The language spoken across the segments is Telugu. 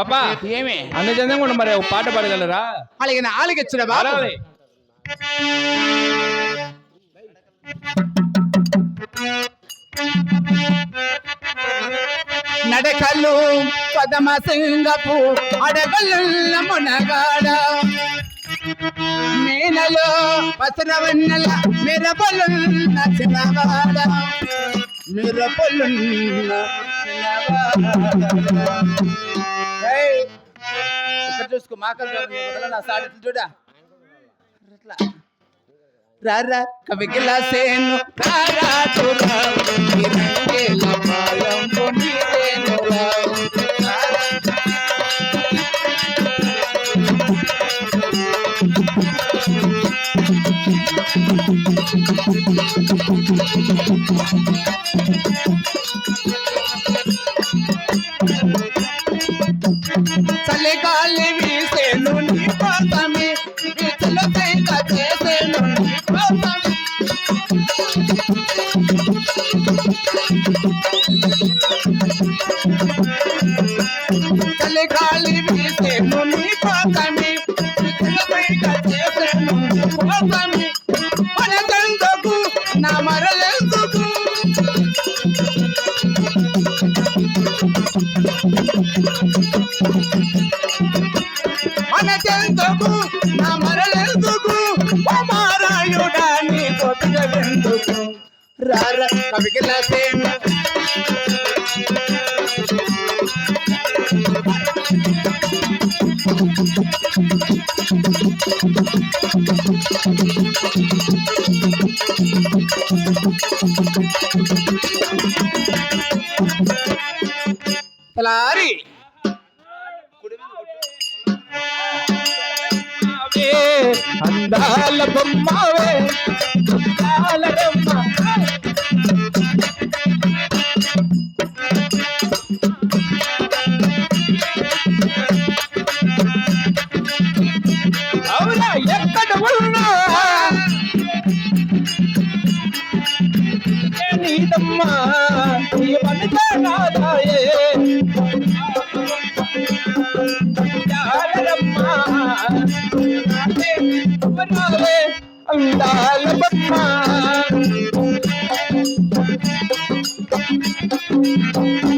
పాపా ఏమి అన్ని చందంగా ఉండు, మరి ఒక పాట పాడగలరా? అలాగే ఆలిగిచ్చుడా బాబు. పాడాలి. నడకలు పదమ సింగపు అడగలున్న మునగాడ నేనలో పసరవన్నెల మిరపలున్న చిన్నవాడ మిరపలున్న ఇక్కడ చూసుకో మాకలు నా సాడి చూడా రారా కవికిలా సేను రారా తురా నిరంగేల పాలం పొందిరేను చలిగాలి వీసేను నీ కోసమే వీచుల సైక చేసేను నీ కోసమే చలిగాలి వీసేను నీ కోసమే వీచుల సైక చేసేను నీ కోసమే మనకెందుకు నా మరలెందుకు మనకెందుకు నా మరలెందుకు ఓ మారాయుడా నీ కొత్తగెందుకు రారా కవికిలా సేను లారీ అందాల బొమ్మవే అందాల రమ్మ అవునా ఎక్కడ ఉన్నా నీదమ్మా నీ పనితో నాదాయే అందాల బొమ్మ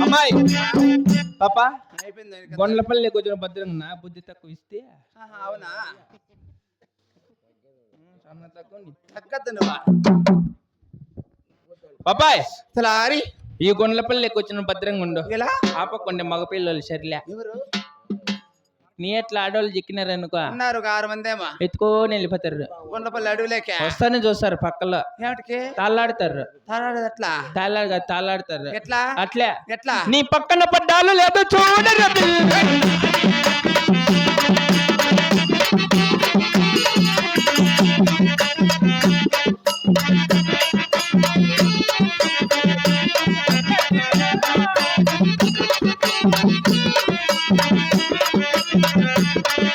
అమ్మాయి పాపా గొండ్లపల్లి కొంచెం భద్రంగా బుద్ధి తక్కువ ఇస్తే అవునా పాపాయ్ లారీ ఈ గొండ్లపల్లికి వచ్చిన భద్రంగా ఉండు. ఎలా ఆపకండి మగపిల్లలు సరిలే. ఎవరు నీ ఎట్లా ఆడవాళ్ళు చిక్కినారనుకో ఉన్నారు 6 మందేమో ఎత్తుకొని వెళ్ళిపోతారు. గుండపల్లి అడవిలేకే వస్తానే చూస్తారు పక్కలో ఏమిటికి తాళ్ళాడతారు. ఎట్లా తాళ్ళాడతారు ఎట్లా అట్లే ఎట్లా నీ పక్కన పడ్డాలు లేదో చూడరు.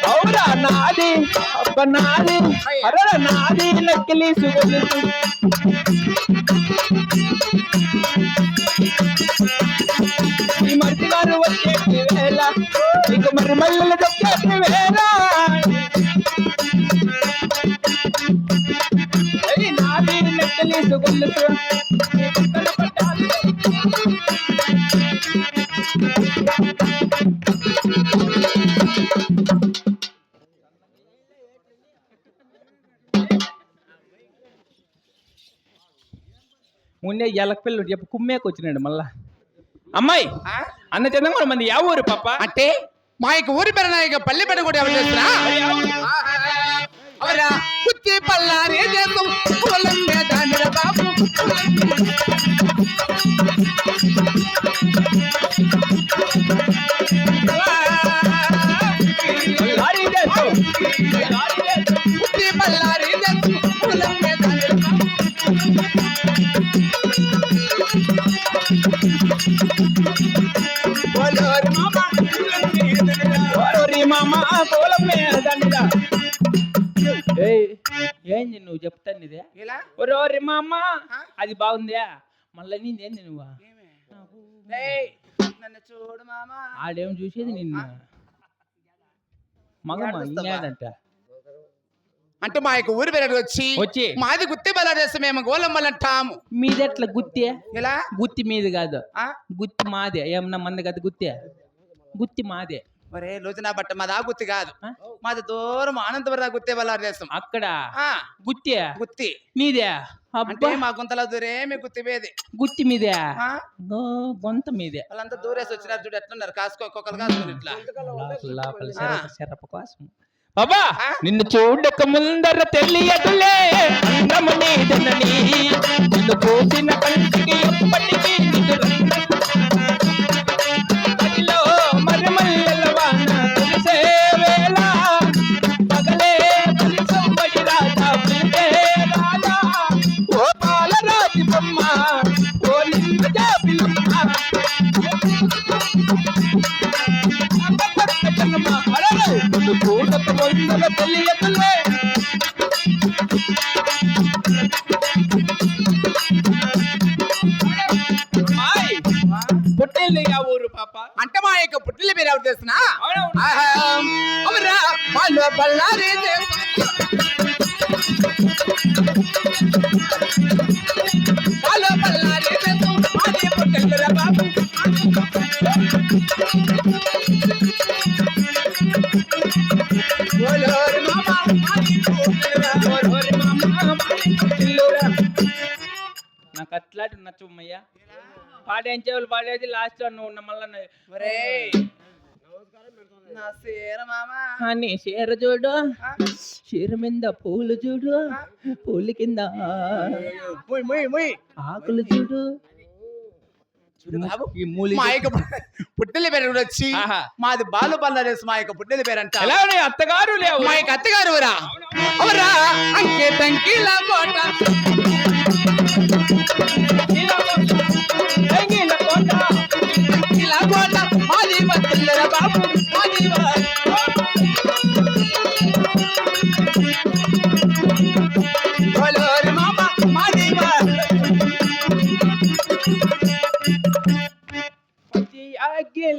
అవురా నాది అబ్బ నాది అరర నాది నక్కిలి సుగలు ఈ మరిది గారు వచ్చేటి వేళ నీకు మరి మల్లెలు దొక్కేటి వేళ నాది నక్కిలి సుగలు ముందే ఎలక పిల్లడు చెప్పు కుమ్మేకి వచ్చినాడు మళ్ళా. అమ్మాయి అన్న చందంగా మంది యా ఊరు పాప అంటే మా యొక్క ఊరి పేరు పల్లె పెద్ద కూడా ఎవరు చేస్తున్నా అవరా కుత్తి పల్లారే దేశం పొలం మీద బాబు కుత్తి పల్లారే దేశం పొలం మీద ఏంది నువ్వు చెప్తాను ఇదే ఓరి మా అమ్మ అది బాగుందా మళ్ళీ నీదేంది నువ్వు నన్ను చూడు మామా ఆడేం చూసేది నిన్ను మగమ్మ ఇన్నాడంట అంటే మా యొక్క ఊరి పేరు వచ్చి మాది గుత్తి బలాదేశం, మేము గోలమ్మలంటాము. మీదెట్లా గుత్తి? ఎలా గుత్తి మీది కాదు, ఆ గుత్తి మాదే. ఏమన్నా మంది కదా గుత్తి, గుత్తి మాదే. ఒరే లోచన బట్ట మాది ఆ గుత్తి కాదు, మాది దూరం అనంతపురం గుత్తి బలాదేశం. అక్కడ ఆ గుత్తి గుత్తి మీదే? అంటే మా గుంతల దూరే మీ గుత్తి మీది. గుత్తి మీదే, ఆ గొంత మీదే. వాళ్ళంతా దూరేసి వచ్చినారు చూడు, ఎట్లున్నారు కాసుకోకొకరు కాసుకుని ఇట్లా లోపల శరప కోసం. బాబా నిన్ను చూడక ముందర తెలియదులే అందము నీదనని, నిన్ను కోసిన కంటికి ఎప్పటికీ గదిలో మరమల్లెల వాన కురిసే వేళ, పగలే పరిసంబడి రాజా పిలిచే రాజా, ఓ పాలరాతి బొమ్మ ఓ నిన్న జాబిలమ్మ, నిన్ను చూడక ముందర తెలియదులే. పుట్టిల్లు యా ఊరు పాప? అంటే మా యొక్క పుట్టిల పేరు ఎవరు చేస్తున్నా బళ్ళారి పుట్టిల్లురా బాబు. ఓలోరి మామ మాది పుట్టిల్లురా, ఓలోరి మామ మాది పుట్టిల్లురా. నాకు అట్లాంటి నచ్చమ్మయ్యా. పాడేంచేవాళ్ళు పాడేది లాస్ట్ లో నువ్వు మళ్ళా ఒరేయ్ నా సేర మామ అని చీర చూడు, చీర మీద పూలు చూడు, పూల కింద ముయ్ ముయ్ ముయ్ ఆకులు చూడు. బాబు ఈ మూలి మా యొక్క పుట్టిల పేరు కూడా వచ్చి మాది బాలు బల్లారేసి మా యొక్క పుట్టిల పేరు అంట. ఎలా ఉన్నాయి అత్తగారు లేవు? మా యొక్క అత్తగారు ఊరా అవరా అంకే తంకిల కోట, ఇలా కోట మాది బతుల్లర బాబు మాది ఓలోరి మామ మాది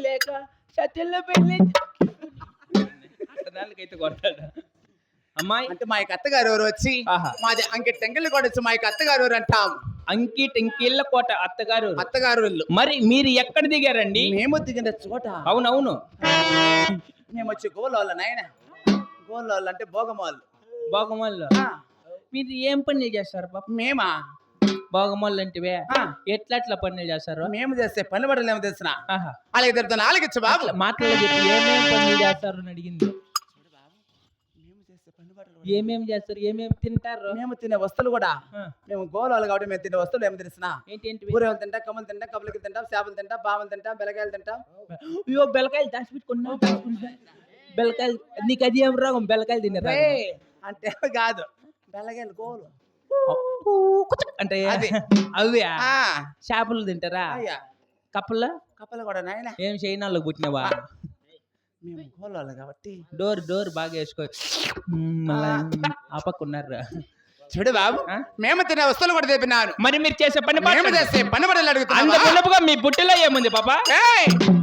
లేక సత్యలో పెళ్ళి దానికైతే కొడతాడు. అమ్మాయి అంటే మా యొక్క అత్తగారు ఎవరు వచ్చి మాది అంకె టెంకిల కోట వచ్చి మా యొక్క అత్తగారు ఎవరు అంటాం. అంకి టెంకిళ్ళ కోట అత్తగారు. అత్తగారు వెళ్ళు. మరి మీరు ఎక్కడ దిగారండి? మేము దిగిన చోట అవునవును మేము వచ్చి గోలోళ్ళ నాయన, గోలోళ్ళ అంటే భోగమాళ్ళు. భోగమాల్లో మీరు ఏం పనులు చేస్తారు పాప? మేమా భోగమాళ్ళు అంటే ఎట్లా పనులు చేస్తారు? మేము చేస్తే పని పడలు ఏమో తెలిసిన అలాగే తిరుగుతాను ఆలకిచ్చు బాబు. మాటలు చెప్పి ఏమేమి పనులు చేస్తారు అని అడిగింది. ఏమేమి చేస్తారు, ఏమేమి తింటారు? మేము తినే వస్తువులు కూడా మేము గోళాలు కాబట్టి మేము తినే వస్తువులు ఏమి తెలిసిన ఏంటి? ఊరేలు తింటాం, కమ్మలు తింటాం, కబలికి తింటాం, చేపలు తింటాం, పాములు తింటాం, బెల్లకాయలు తింటాం. అయ్యో బెల్లకాయలు దాచిపెట్టుకున్నా. బెల్లకాయలు నీకు అది ఏం రాగం? బెల్లకాయలు తిన్నారా అంటే కాదు, బెల్లకాయలు గోలు అంటే అవి చేపలు తింటారా? కప్పలు కప్పలు కూడా నాయన ఏం చైనాలో పుట్టినవా? మేము గోళాలు కాబట్టి డోర్ బాగా వేసుకో. మళ్ళా ఆపకున్నారు. చూడు బాబు మేము తినే వస్తువులు కూడా తెప్పినాను. మరి మీరు చేసే పని మేము చేసే పని పడలు అడుగుతాను. అందుగా మీ బుట్టలో ఏముంది పాప?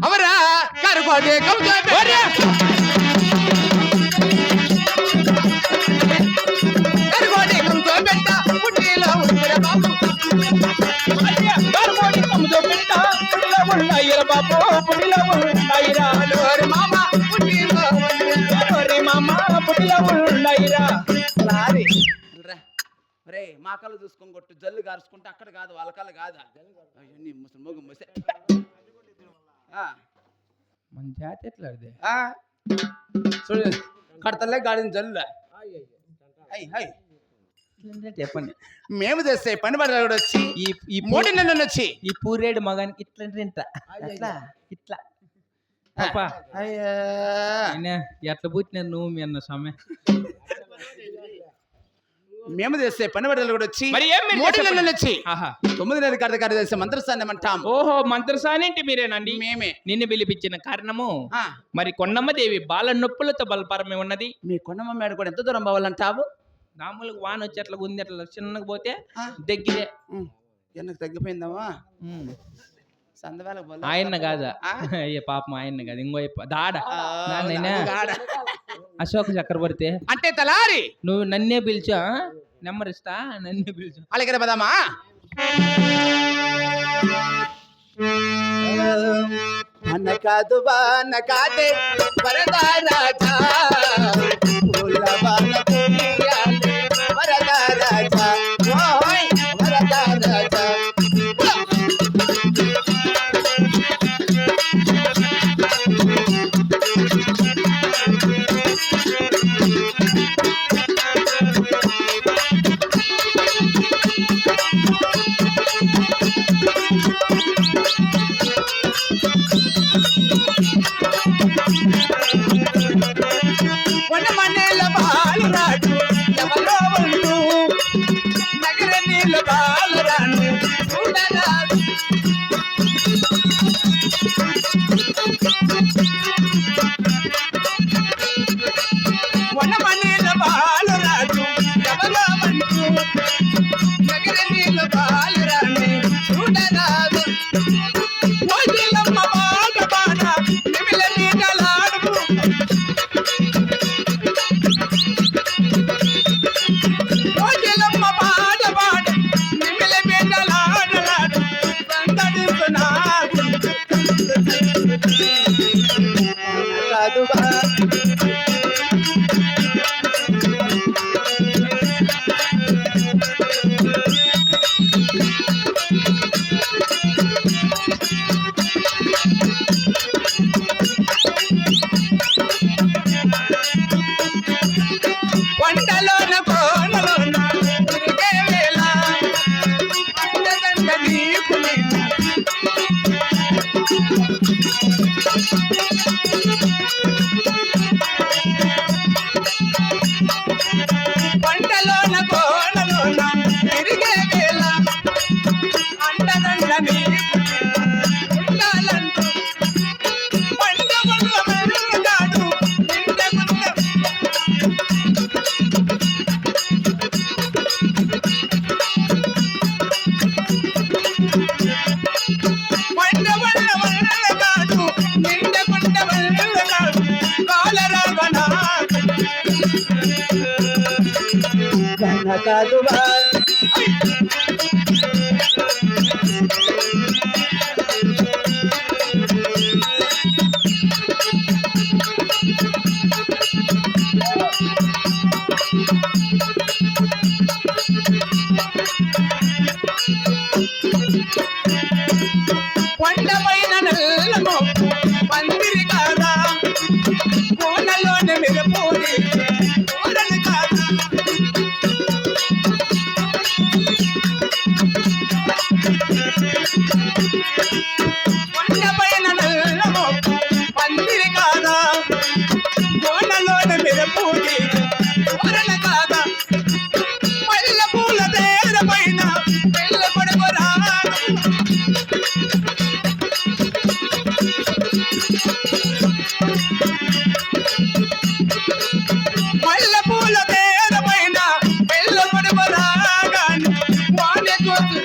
అవరా కరుకోటే మా కళ్ళు చూసుకొని కొట్టు జల్లు గారుచుకుంటే అక్కడ కాదు, వాళ్ళ కళ్ళు కాదు. మన జాతి ఎట్లా చూడు కడతలే గాడిని జల్లు చెప్పండి. మేము చేస్తే పని పడ వచ్చి ఈ 3 నెలలు వచ్చి ఈ పూరేడు మగానికి ఇట్లా ఇట్లా ఎట్లా పుట్టినా నువ్వు మీ అన్న సమయ. మేము చేస్తే పని పడలు కూడా వచ్చి 3 నెలలు వచ్చి 9 నెలలు కడత చేసే మంత్రస్థానం అంటాం. ఓహో మంత్రస్థానం ఏంటి మీరేనండి? మేమే. నిన్ను పిలిపించిన కారణము మరి కొండమ్మ దేవి బాల నొప్పులతో బలపరమే ఉన్నది. మీ కొండమ్మ మేడ కూడా ఎంత దూరం పోవాలంటావు? మామూలుగా వాన వచ్చి అట్లా ఉంది, అట్లా చిన్నగా పోతే దగ్గరే. ఎందుకు తగ్గిపోయిందమ్మా? సందవేళ ఆయన కాదా? అయ్యే పాపం ఆయన కాదు, ఇంకో దాడ అశోక్ చక్రవర్తి అంటే తలారి నువ్వు నన్నే పిలిచా నెంబర్ ఇస్తా నన్నే పిలిచా అలాగే పదమ్మా. అనకాదు బానకాదే వరదా రాజా పూల బాన పూయాలే వరదా రాజా ఓయ్ వరదా రాజా. వనమనేల బాలరాజు ఎవరో ఉంటూ నగర నీళ్ళ బాలరాణి చూడరాదు. వనమనేల బాలరాజు ఎవరో ఉంటూ నగర నీళ్ళ బాలరాణి చూడరాదు. ఓజిలమ్మ బాట బాట నిమిల నీడలాడుతూ ఓజిలమ్మ బాట బాట నిమిల నీడలాడలాడు సందడిస్తున్నాడు. కాదు కొండలోన కోనలోన తిరిగే వేళ అండదండ నీకు నేను. కొండలోన కోనలోన తిరిగే వేళ అండదండ నీకు ఉండాలంటూ పండుగ మెరుగాడు నిండగుండ. వల్లగాడు నిండగుండ వల్లగాడు కాలరావణ కాదు కొండపైన నల్లమో పందిరి కాదా కోనలోని మెరుపుని కోరలు కాదా. కొండపైన నల్లమో పందిరి కాదా కోనలోని మెరుపుని కోరలు కాదా. పల్ల పూల తేర పైన పిల్ల కొడుకు రాదు. పల్ల పూల తేర పైన పిల్ల కొడుకు రాగాను వానే కోసు.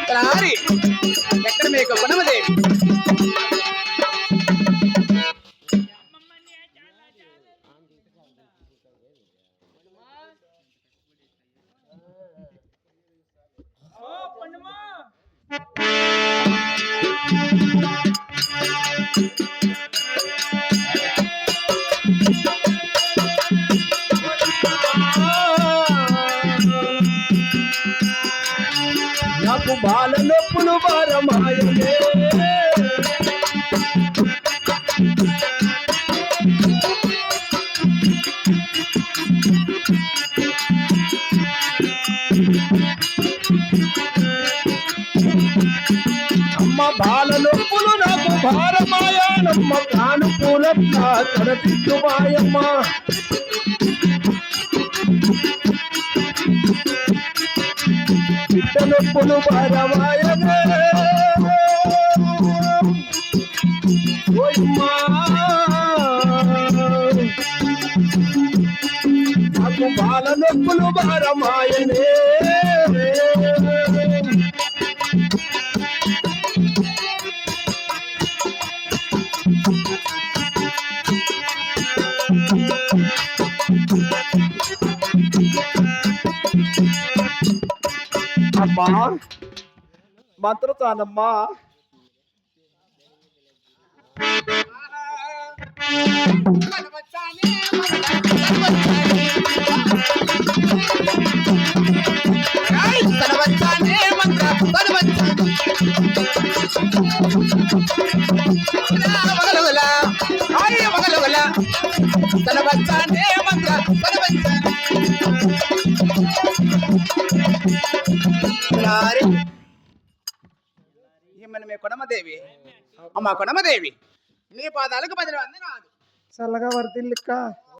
తలారి ఎక్కడ మీకు గుణమదేవి నాకు బాల నొప్పులు భారమాయలే. అమ్మ బాల నొప్పులు నాకు భారమాయానమ్మ కానుకూలన్నా కడతిట్టు మాయమ్మ. బిడ్డ నొప్పులు భారమాయనే ఓయమ్మా నాకు బాల నొప్పులు భారమాయనే అమ్మా మంత్రతానమ్మా ఈమెనమే కొడమదేవి అమ్మ కొడమదేవి నీ పాదాలకు 10 మంది నాదు చల్లగా వర్దిల్లిక్క